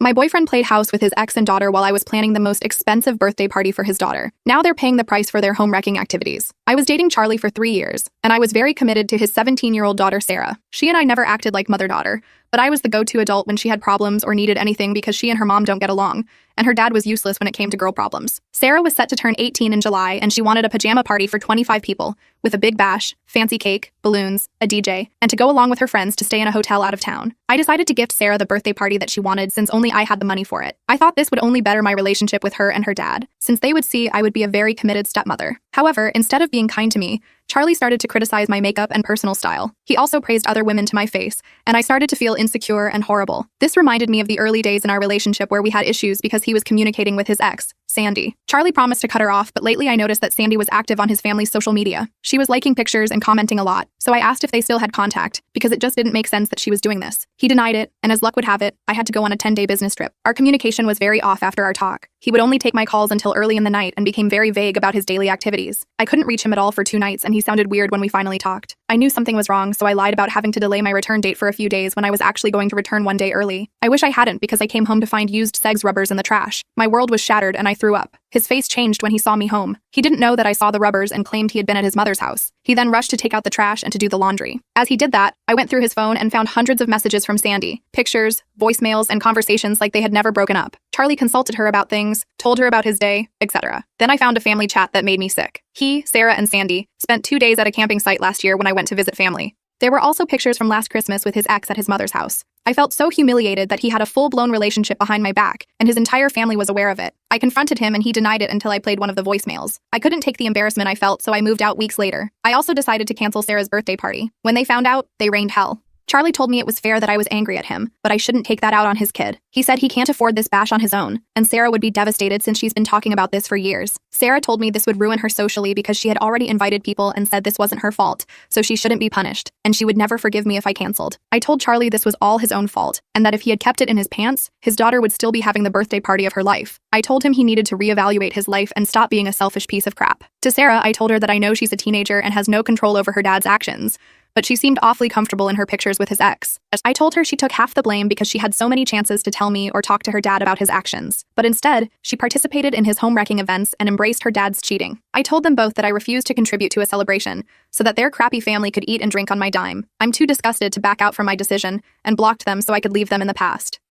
My boyfriend played house with his ex and daughter while I was planning the most expensive birthday party for his daughter. Now they're paying the price for their home-wrecking activities. I was dating Charlie for 3 years, and I was very committed to his 17-year-old daughter, Sarah. She and I never acted like mother-daughter, but I was the go-to adult when she had problems or needed anything because she and her mom don't get along, and her dad was useless when it came to girl problems. Sarah was set to turn 18 in July, and she wanted a pajama party for 25 people, with a big bash, fancy cake, balloons, a DJ, and to go along with her friends to stay in a hotel out of town. I decided to gift Sarah the birthday party that she wanted since only I had the money for it. I thought this would only better my relationship with her and her dad, since they would see I would be a very committed stepmother. However, instead of being kind to me, Charlie started to criticize my makeup and personal style. He also praised other women to my face, and I started to feel insecure and horrible. This reminded me of the early days in our relationship where we had issues because he was communicating with his ex, Sandy. Charlie promised to cut her off, but lately I noticed that Sandy was active on his family's social media. She was liking pictures and commenting a lot, so I asked if they still had contact, because it just didn't make sense that she was doing this. He denied it, and as luck would have it, I had to go on a 10-day business trip. Our communication was very off after our talk. He would only take my calls until early in the night and became very vague about his daily activities. I couldn't reach him at all for 2 nights, and he sounded weird when we finally talked. I knew something was wrong, so I lied about having to delay my return date for a few days when I was actually going to return 1 day early. I wish I hadn't, because I came home to find used Segs rubbers in the trash. My world was shattered and I threw up. His face changed when he saw me home. He didn't know that I saw the rubbers and claimed he had been at his mother's house. He then rushed to take out the trash and to do the laundry. As he did that, I went through his phone and found hundreds of messages from Sandy, pictures, voicemails, and conversations like they had never broken up. Charlie consulted her about things, told her about his day, etc. Then I found a family chat that made me sick. He, Sarah, and Sandy spent 2 days at a camping site last year when I went to visit family. There were also pictures from last Christmas with his ex at his mother's house. I felt so humiliated that he had a full-blown relationship behind my back, and his entire family was aware of it. I confronted him and he denied it until I played one of the voicemails. I couldn't take the embarrassment I felt, so I moved out weeks later. I also decided to cancel Sarah's birthday party. When they found out, they rained hell. Charlie told me it was fair that I was angry at him, but I shouldn't take that out on his kid. He said he can't afford this bash on his own, and Sarah would be devastated since she's been talking about this for years. Sarah told me this would ruin her socially because she had already invited people and said this wasn't her fault, so she shouldn't be punished, and she would never forgive me if I canceled. I told Charlie this was all his own fault, and that if he had kept it in his pants, his daughter would still be having the birthday party of her life. I told him he needed to reevaluate his life and stop being a selfish piece of crap. To Sarah, I told her that I know she's a teenager and has no control over her dad's actions, but she seemed awfully comfortable in her pictures with his ex. I told her she took half the blame because she had so many chances to tell me or talk to her dad about his actions. But instead, she participated in his home-wrecking events and embraced her dad's cheating. I told them both that I refused to contribute to a celebration, so that their crappy family could eat and drink on my dime. I'm too disgusted to back out from my decision, and blocked them so I could leave them in the past.